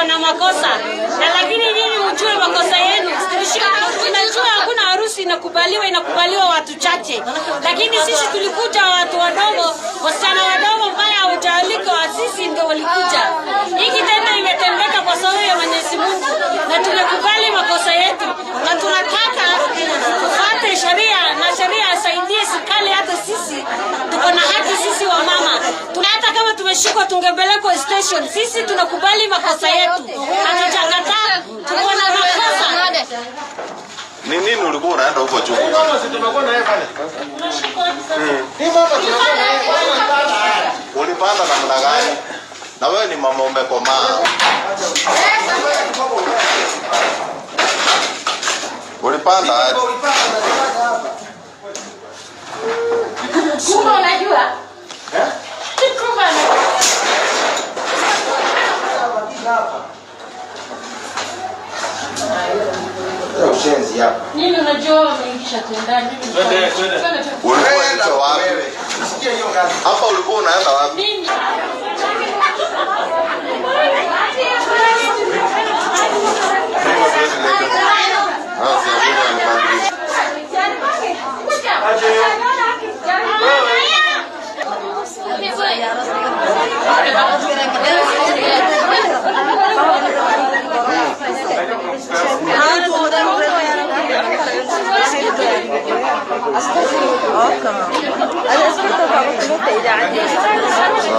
tuko na makosa, na lakini nyinyi mjue makosa yenu. Tunajua hakuna harusi inakubaliwa watu chache, lakini sisi tulikuja watu wadogo, wasichana wadogo ambao hawajaalika, sisi ndio walikuja. Hii kitendo imetendeka kwa sababu ya Mwenyezi Mungu, na tumekubali makosa yetu, na tunataka tufuate sheria, na sheria isaidie serikali. Hata sisi tuko na haki, sisi wa mama, hata kama tumeshikwa tungepelekwa station. Sisi tunakubali makosa yetu, hatujakataa, tuko na makosa. Ni nini ulikuwa unaenda huko juu? Mama si tumekuwa na yeye pale. Ni mama tunakuwa na yeye pale. Ulipanda namna gani? Na wewe ni mama umekomaa. Ulipanda aje? Kumbe unajua? Kumbe unajua? Ushenzi hapa. Nini unajua umeingisha tendani? Unaenda wapi? Sikia hiyo ngazi. Hapa ulikuwa unaenda wapi? Nini? أنا أصلاً